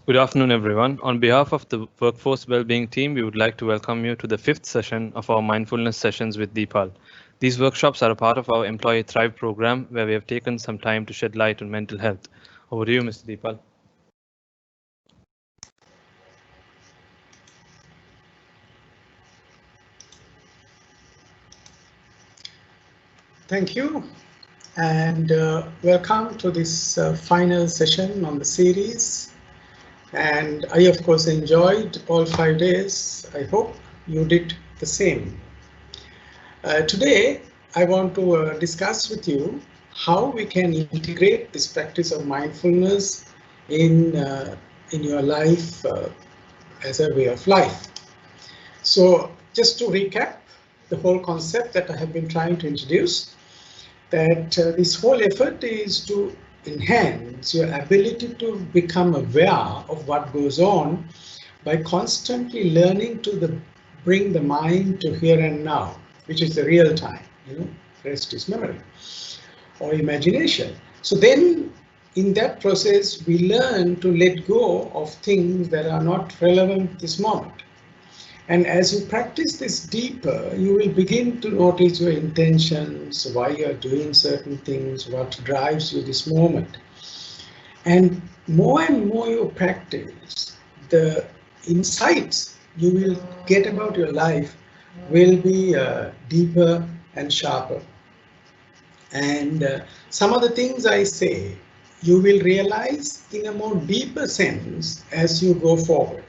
Good afternoon, everyone. On behalf of the Workforce Wellbeing team, we would like to welcome you to the fifth session of our mindfulness sessions with Deepal. These workshops are a part of our Employee Thrive program, where we have taken some time to shed light on mental health. Over to you, Mr. Deepal. Thank you, and welcome to this final session on the series. And I, of course, enjoyed all 5 days. I hope you did the same. Today, I want to discuss with you how we can integrate this practice of mindfulness in your life as a way of life. So, just to recap the whole concept that I have been trying to introduce, that this whole effort is to enhance your ability to become aware of what goes on by constantly learning to bring the mind to here and now, which is the real time. Rest is memory or imagination. So then in that process, we learn to let go of things that are not relevant this moment. And as you practice this deeper, you will begin to notice your intentions, why you're doing certain things, what drives you this moment. And more you practice, the insights you will get about your life will be deeper and sharper. And some of the things I say, you will realize in a more deeper sense as you go forward.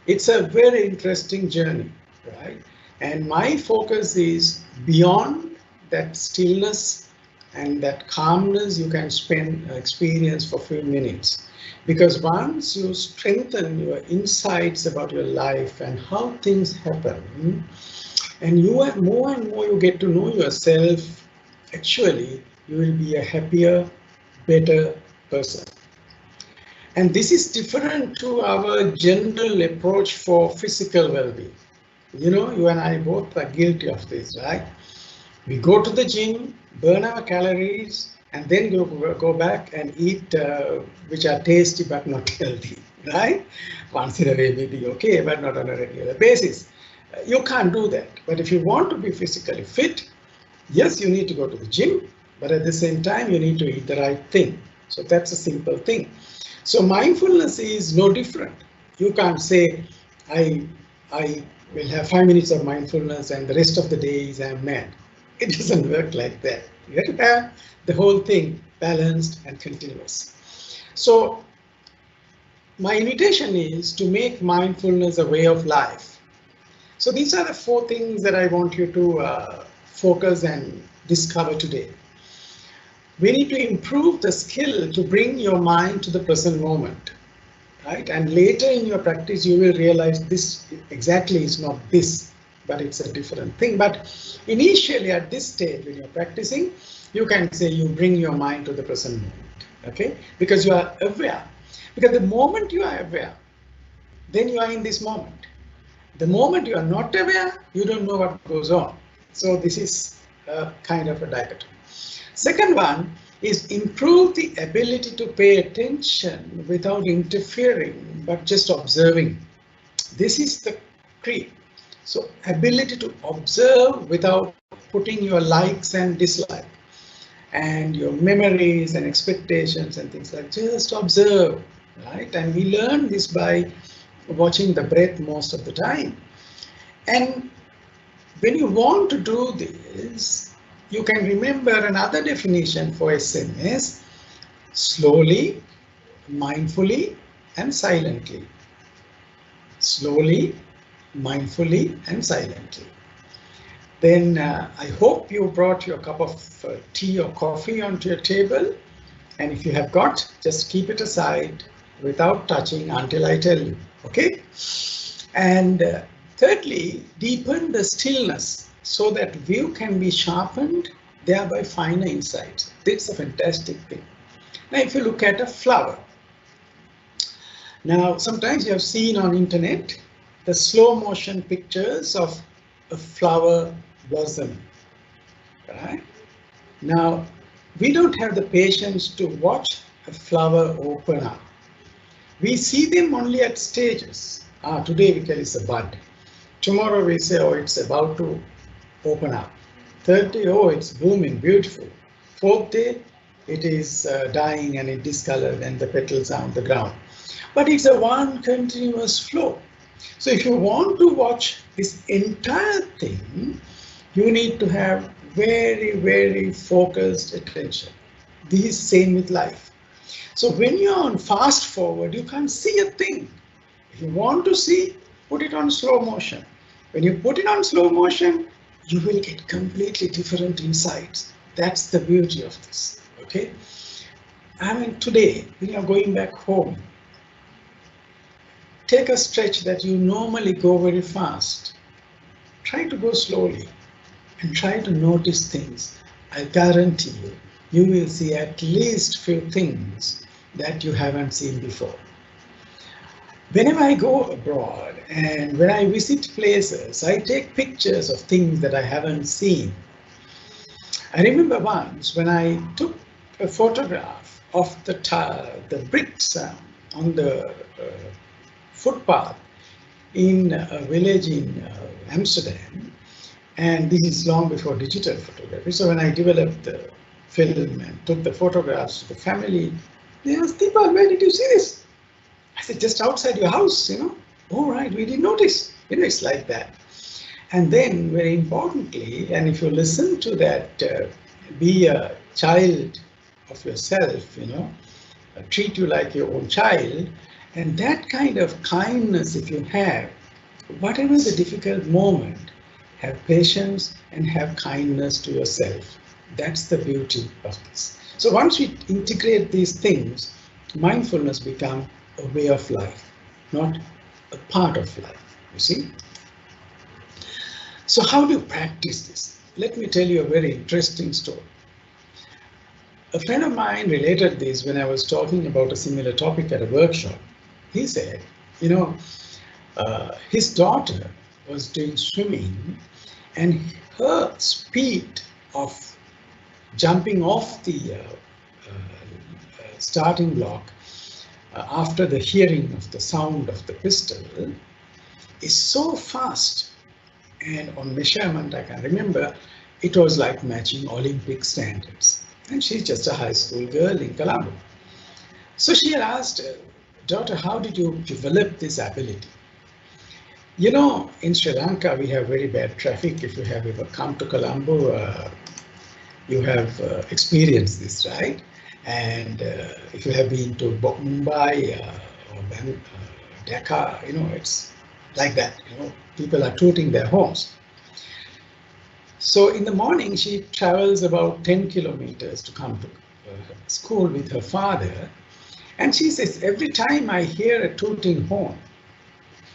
It's a very interesting journey, right? And my focus is beyond that stillness and that calmness you can experience for a few minutes. Because once you strengthen your insights about your life and how things happen, and more and more you get to know yourself, actually, you will be a happier, better person. And this is different to our general approach for physical well-being. You and I both are guilty of this, right? We go to the gym, burn our calories, and then go back and eat which are tasty but not healthy, right? Once in a way may be okay, but not on a regular basis. You can't do that. But if you want to be physically fit, yes, you need to go to the gym, but at the same time, you need to eat the right thing. So that's a simple thing. So mindfulness is no different. You can't say, I will have 5 minutes of mindfulness and the rest of the day is I'm mad. It doesn't work like that. You have to have the whole thing balanced and continuous. So my invitation is to make mindfulness a way of life. So these are the 4 things that I want you to focus and discover today. We need to improve the skill to bring your mind to the present moment, right? And later in your practice, you will realize this exactly is not this, but it's a different thing. But initially at this stage, when you're practicing, you can say you bring your mind to the present moment, okay? Because you are aware. Because the moment you are aware, then you are in this moment. The moment you are not aware, you don't know what goes on. So this is a kind of a dichotomy. Second one is improve the ability to pay attention without interfering, but just observing. This is the key. So ability to observe without putting your likes and dislike and your memories and expectations and things like just observe, right? And we learn this by watching the breath most of the time. And when you want to do this, you can remember another definition for SMS: slowly, mindfully, and silently. Slowly, mindfully, and silently. Then I hope you brought your cup of tea or coffee onto your table. And if you have got, just keep it aside without touching until I tell you, okay? And thirdly, deepen the stillness so that view can be sharpened, thereby finer insights. This is a fantastic thing. Now, if you look at a flower, now sometimes you have seen on internet the slow motion pictures of a flower blossom, right? Now, we don't have the patience to watch a flower open up. We see them only at stages. Today we tell it's a bud. Tomorrow we say, oh, it's about to open up. Third day, oh, it's blooming, beautiful. Fourth day, it is dying and it discolored and the petals are on the ground. But it's a one continuous flow. So if you want to watch this entire thing, you need to have very, very focused attention. This is same with life. So when you're on fast forward, you can't see a thing. If you want to see, put it on slow motion. When you put it on slow motion, you will get completely different insights. That's the beauty of this, okay? I mean, today, when you're going back home, take a stretch that you normally go very fast. Try to go slowly and try to notice things. I guarantee you, you will see at least few things that you haven't seen before. Whenever I go abroad and when I visit places, I take pictures of things that I haven't seen. I remember once when I took a photograph of the bricks on the footpath in a village in Amsterdam, and this is long before digital photography. So when I developed the film and took the photographs to the family, they asked, Deepa, where did you see this? I said, just outside your house, Oh, right, we didn't notice. It's like that. And then, very importantly, and if you listen to that, be a child of yourself, treat you like your own child, and that kind of kindness, if you have, whatever the difficult moment, have patience and have kindness to yourself. That's the beauty of this. So once we integrate these things, mindfulness becomes a way of life, not a part of life, you see. So how do you practice this? Let me tell you a very interesting story. A friend of mine related this when I was talking about a similar topic at a workshop. He said, his daughter was doing swimming and her speed of jumping off the starting block after the hearing of the sound of the pistol is so fast, and on measurement I can remember it was like matching Olympic standards, and she's just a high school girl in Colombo. So she had asked her daughter, how did you develop this ability? In Sri Lanka we have very bad traffic. If you have ever come to Colombo, you have experienced this, right? And if you have been to Mumbai or Dhaka, it's like that. People are tooting their horns. So in the morning, she travels about 10 kilometers to come to school with her father. And she says, every time I hear a tooting horn,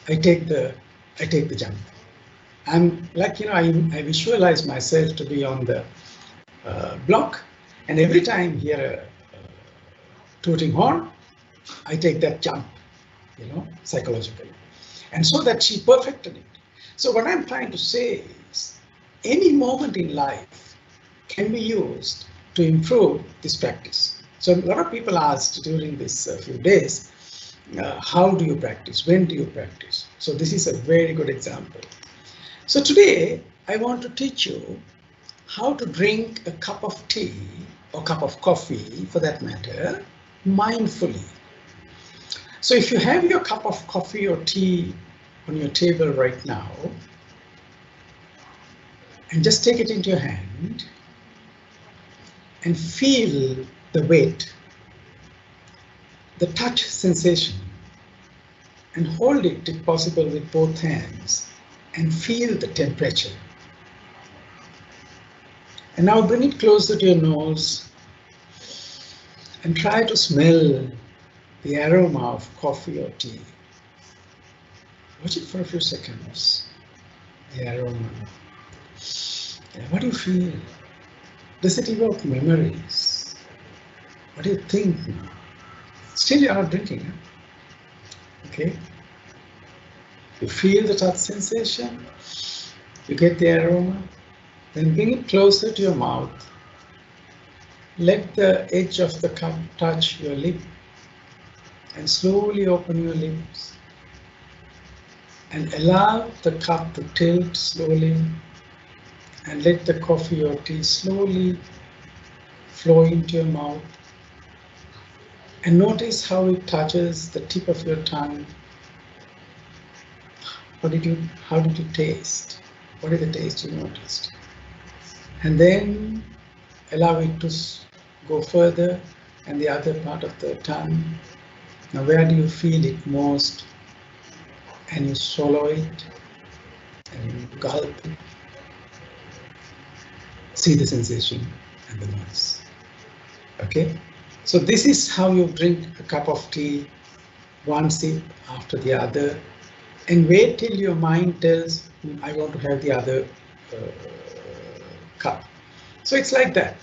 I take the jump. I'm like, I visualize myself to be on the block, and every time I hear a tooting horn, I take that jump, psychologically. And so that she perfected it. So what I'm trying to say is, any moment in life can be used to improve this practice. So a lot of people asked during this few days, how do you practice? When do you practice? So this is a very good example. So today I want to teach you how to drink a cup of tea or cup of coffee, for that matter, mindfully. So if you have your cup of coffee or tea on your table right now, and just take it into your hand and feel the weight, the touch sensation, and hold it if possible with both hands and feel the temperature. And now bring it closer to your nose and try to smell the aroma of coffee or tea. Watch it for a few seconds. The aroma. What do you feel? Does it evoke memories? What do you think now? Still you are not drinking, huh? Okay? You feel the touch sensation, you get the aroma, then bring it closer to your mouth. Let the edge of the cup touch your lip and slowly open your lips and allow the cup to tilt slowly and let the coffee or tea slowly flow into your mouth, and notice how it touches the tip of your tongue. How did you taste? What is the taste you noticed? And then allow it to go further and the other part of the tongue. Now where do you feel it most? And you swallow it and you gulp it. See the sensation and the noise. Okay? So this is how you drink a cup of tea, one sip after the other, and wait till your mind tells, I want to have the other cup. So it's like that.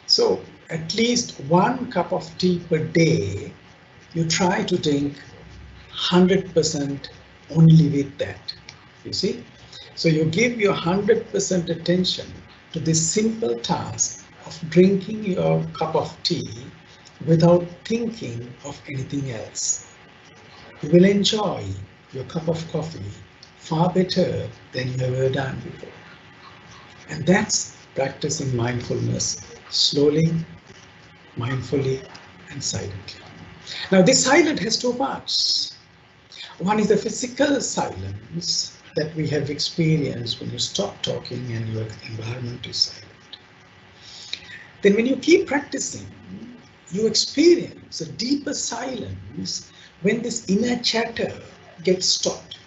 So at least one cup of tea per day, you try to drink 100% only with that. You see? So you give your 100% attention to this simple task of drinking your cup of tea without thinking of anything else. You will enjoy your cup of coffee far better than you have ever done before. And that's practicing mindfulness slowly, mindfully, and silently. Now, this silence has two parts. One is the physical silence that we have experienced when you stop talking and your environment is silent. Then when you keep practicing, you experience a deeper silence when this inner chatter gets stopped.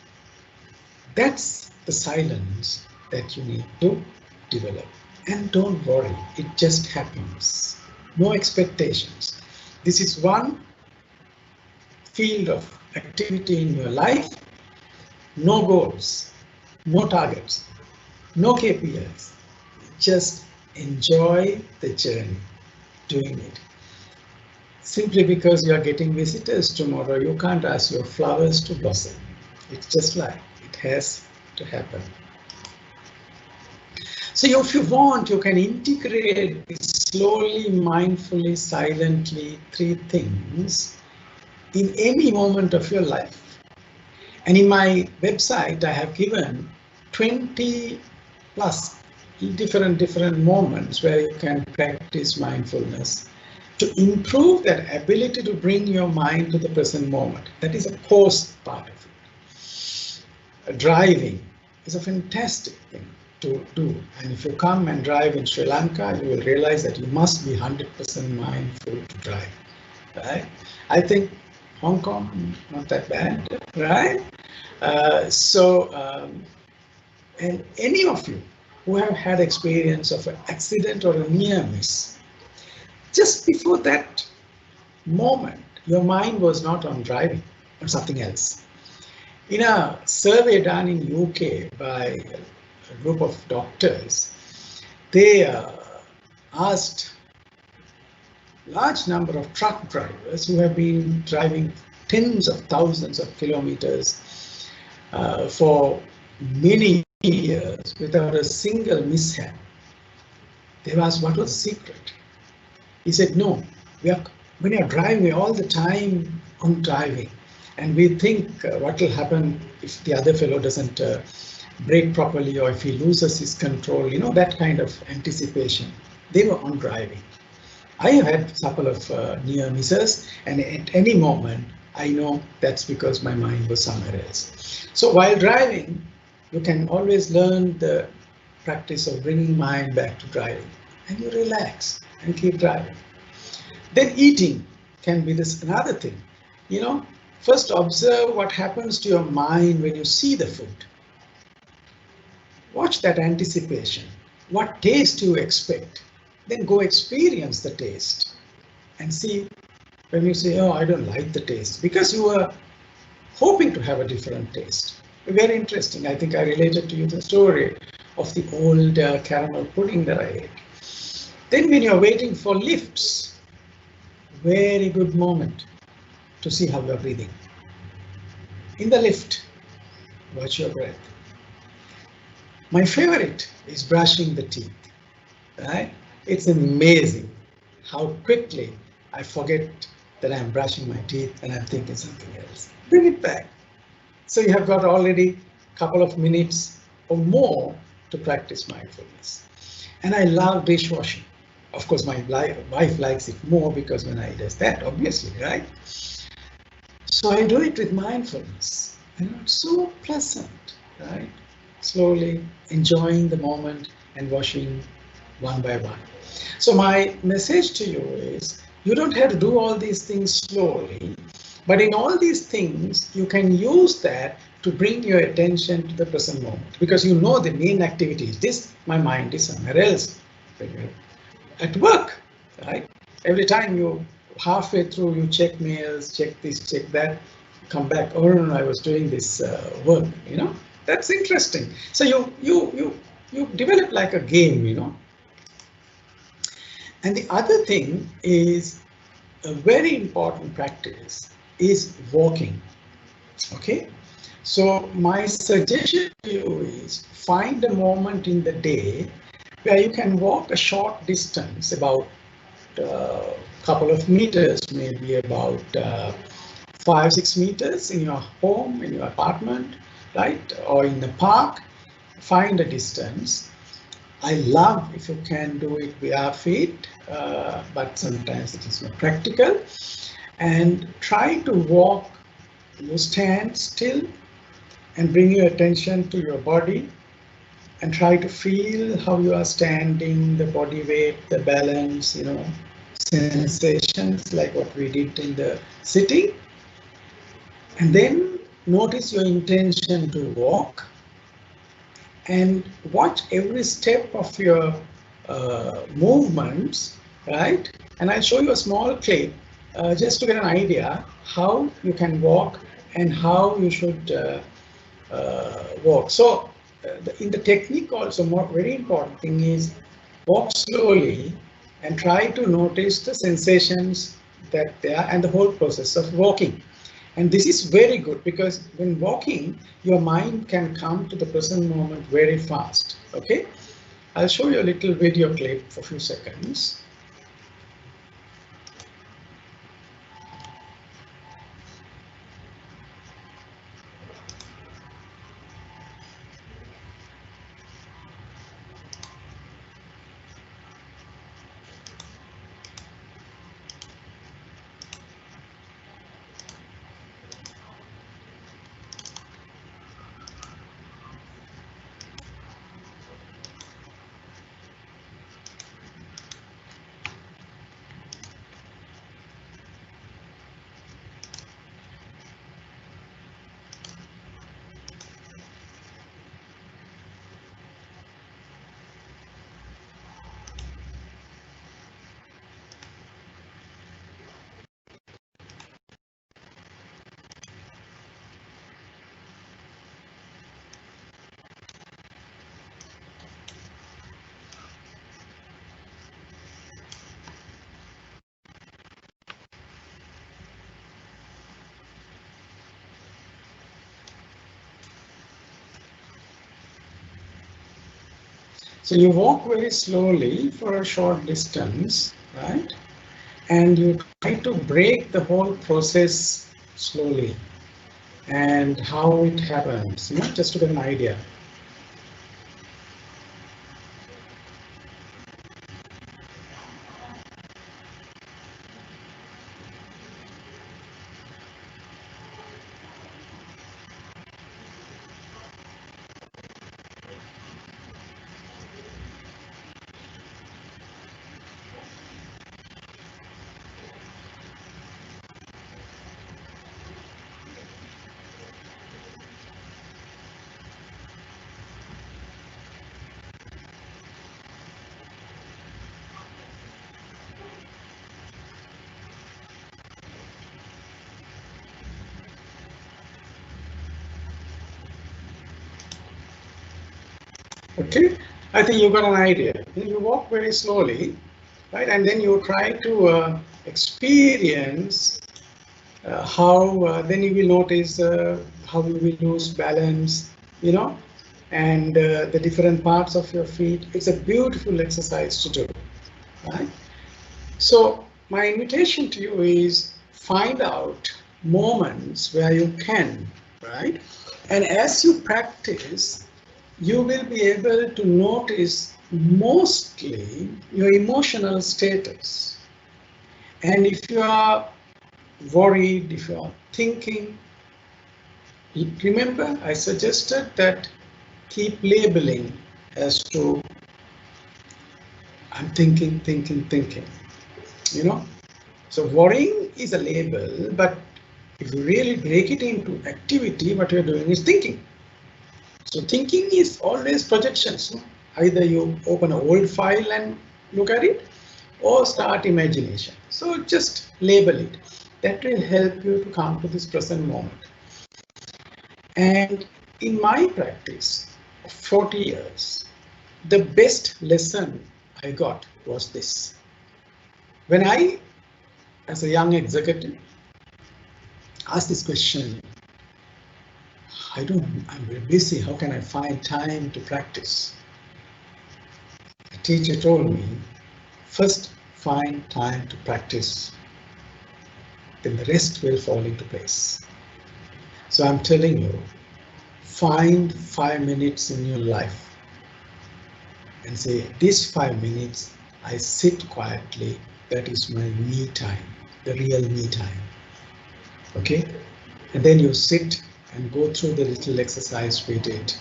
That's the silence that you need to develop. And don't worry, it just happens. No expectations. This is one field of activity in your life. No goals, no targets, no KPIs. Just enjoy the journey doing it. Simply because you are getting visitors tomorrow, you can't ask your flowers to blossom. It's just like it has to happen. So if you want, you can integrate this slowly, mindfully, silently, three things in any moment of your life. And in my website, I have given 20 plus different moments where you can practice mindfulness to improve that ability to bring your mind to the present moment. That is a course part of it. Driving is a fantastic thing to do. And if you come and drive in Sri Lanka, you will realize that you must be 100% mindful to drive. Right? I think Hong Kong, not that bad, right? And any of you who have had experience of an accident or a near miss, just before that moment, your mind was not on driving, on something else. In a survey done in UK by a group of doctors, they asked large number of truck drivers who have been driving tens of thousands of kilometers for many years without a single mishap. They asked, what was the secret? He said, no, when you're driving, we're all the time on driving. And we think what will happen if the other fellow doesn't brake properly or if he loses his control, you know, that kind of anticipation. They were on driving. I have had a couple of near misses, and at any moment, I know that's because my mind was somewhere else. So while driving, you can always learn the practice of bringing mind back to driving, and you relax and keep driving. Then eating can be this another thing. You know, first observe what happens to your mind when you see the food. Watch that anticipation. What taste do you expect? Then go experience the taste and see when you say, oh, I don't like the taste, because you were hoping to have a different taste. Very interesting. I think I related to you the story of the old caramel pudding that I ate. Then when you're waiting for lifts, very good moment to see how you're breathing. In the lift, watch your breath. My favorite is brushing the teeth, right? It's amazing how quickly I forget that I'm brushing my teeth and I'm thinking something else. Bring it back. So you have got already a couple of minutes or more to practice mindfulness. And I love dishwashing. Of course, my wife likes it more because when I does that, obviously, right? So I do it with mindfulness. And it's so pleasant, right? Slowly enjoying the moment and washing one by one. So my message to you is you don't have to do all these things slowly, but in all these things, you can use that to bring your attention to the present moment because you know the main activity is this, my mind is somewhere else. When you're at work, right? Every time you halfway through, you check mails, check this, check that, come back. Oh no, no, I was doing this work. That's interesting. So you develop like a game. And the other thing is a very important practice is walking. Okay, so my suggestion to you is find a moment in the day where you can walk a short distance, about a couple of meters, maybe about 5-6 meters in your home, in your apartment, right, or in the park. Find a distance. I love if you can do it bare feet, but sometimes it is not practical. And try to walk, you stand still and bring your attention to your body and try to feel how you are standing, the body weight, the balance, sensations like what we did in the sitting. And then notice your intention to walk and watch every step of your movements, right? And I'll show you a small clip just to get an idea how you can walk and how you should walk. So in the technique also, very important thing is walk slowly and try to notice the sensations that there and the whole process of walking. And this is very good because when walking, your mind can come to the present moment very fast. Okay, I'll show you a little video clip for a few seconds. So you walk very slowly for a short distance, right? And you try to break the whole process slowly and how it happens, just to get an idea. Okay, I think you got an idea. You walk very slowly, right? And then you try to experience how then you will notice how you will lose balance, and the different parts of your feet. It's a beautiful exercise to do, right? So my invitation to you is find out moments where you can, right? And as you practice, you will be able to notice mostly your emotional status. And if you are worried, if you are thinking, remember I suggested that keep labeling as to I'm thinking, you know. So worrying is a label, but if you really break it into activity, what you're doing is thinking. So thinking is always projections. No? Either you open an old file and look at it, or start imagination. So just label it. That will help you to come to this present moment. And in my practice of 40 years, the best lesson I got was this. When I, as a young executive, asked this question, I'm very busy, how can I find time to practice? The teacher told me, first find time to practice, then the rest will fall into place. So I'm telling you, find 5 minutes in your life and say, these 5 minutes, I sit quietly, that is my me time, the real me time. Okay? And then you sit and go through the little exercise we did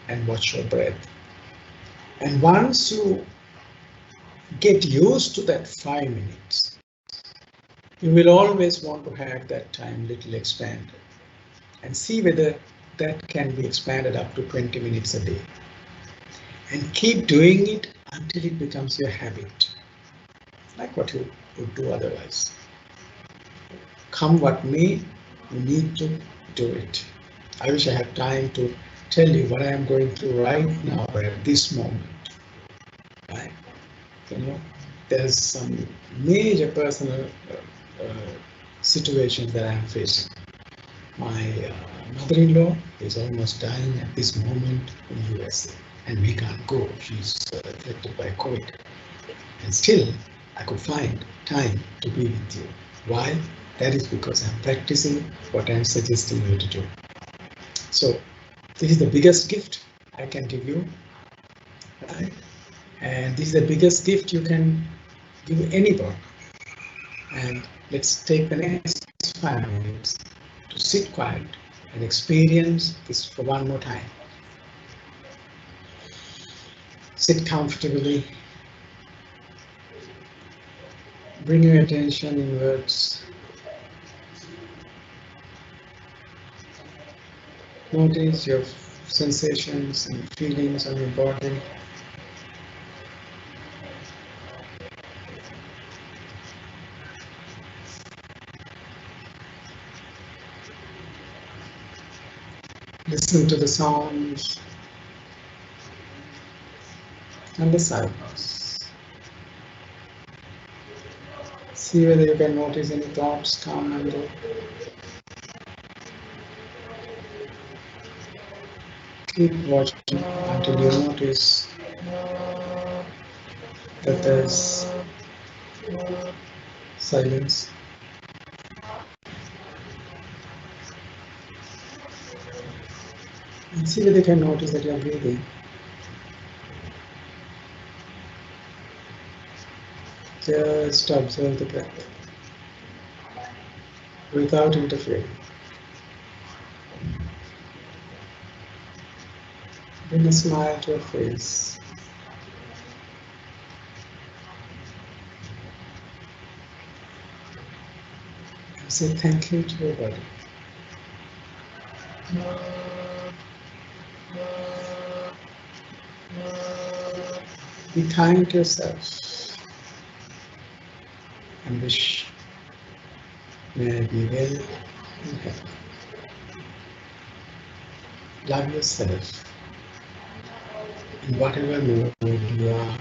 and watch your breath. And once you get used to that 5 minutes, you will always want to have that time little expanded and see whether that can be expanded up to 20 minutes a day. And keep doing it until it becomes your habit, like what you would do otherwise. Come what may, you need to do it. I wish I had time to tell you what I am going through right now at this moment. Right? You know, there's some major personal situations that I am facing. My mother-in-law is almost dying at this moment in the USA, and we can't go. She's affected by COVID. And still, I could find time to be with you. Why? That is because I'm practicing what I'm suggesting you to do. So, this is the biggest gift I can give you, right? And this is the biggest gift you can give anybody. And let's take the next 5 minutes to sit quiet and experience this for one more time. Sit comfortably. Bring your attention inwards. Notice your sensations and feelings on your body. Listen to the sounds and the silence. See whether you can notice any thoughts come and go. Keep watching until you notice that there's silence. And see whether you can notice that you're breathing. Just observe the breath without interfering. Bring a smile to your face. And say thank you to your body. Be kind to yourself and wish may I be well and happy. Love yourself in whatever mood you are.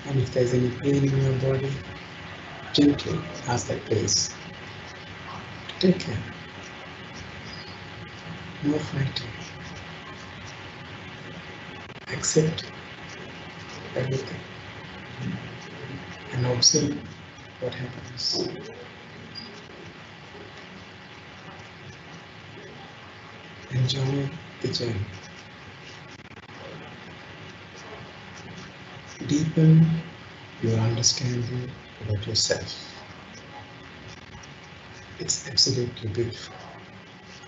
And if there's any pain in your body, gently ask that place to take care. No fighting. Accept everything and observe what happens. Enjoy the journey. Deepen your understanding about yourself. It's absolutely beautiful,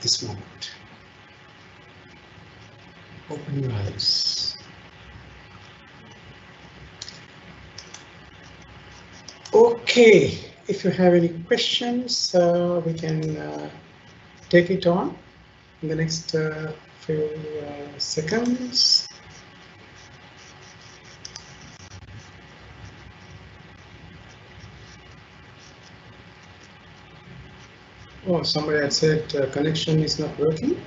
this moment. Open your eyes. Okay, if you have any questions, we can take it on in the next few seconds. Oh, somebody had said connection is not working.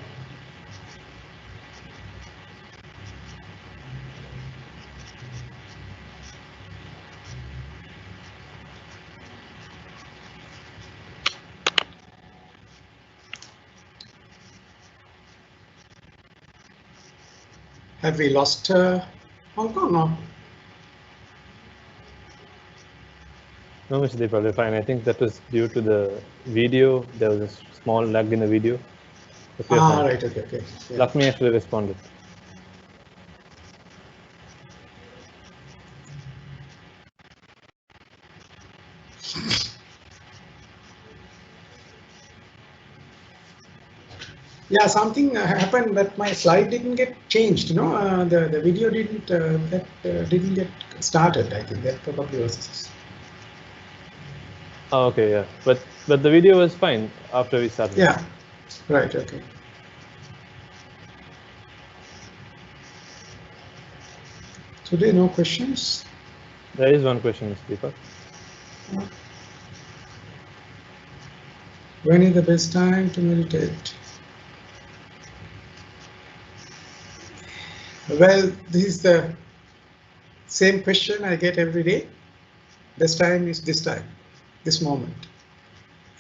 Have we lost Hong Kong? No. No, Mr. Deepal, we're fine. I think that was due to the video. There was a small lag in the video. Right, okay. Yeah. Lakshmi actually responded. Yeah, something happened that my slide didn't get changed. The video didn't get started. I think that probably was. Oh, okay, yeah, but the video was fine after we started. Yeah, right, okay. Today, no questions. There is one question, Mr. Deepak. When is the best time to meditate? Well, this is the same question I get every day. Best time is this time, this moment.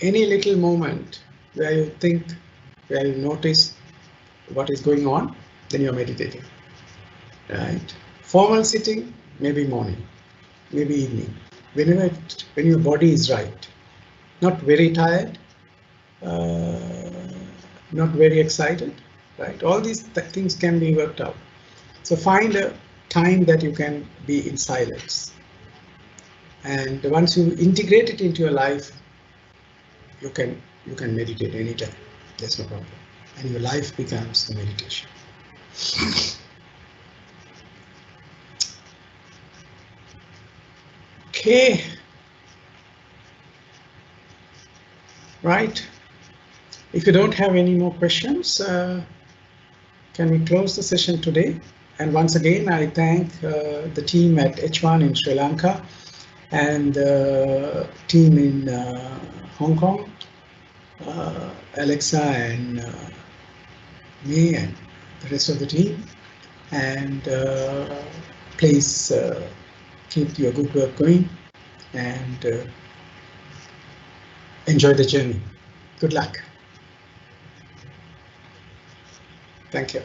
Any little moment where you think, where you notice what is going on, then you're meditating, right? Formal sitting, maybe morning, maybe evening, when your body is right, not very tired, not very excited, right? All these things can be worked out. So find a time that you can be in silence. And once you integrate it into your life, you can meditate anytime. There's no problem. And your life becomes the meditation. Okay. Right. If you don't have any more questions, can we close the session today? And once again, I thank the team at H1 in Sri Lanka and the team in Hong Kong, Alexa and me and the rest of the team. And please keep your good work going and enjoy the journey. Good luck. Thank you.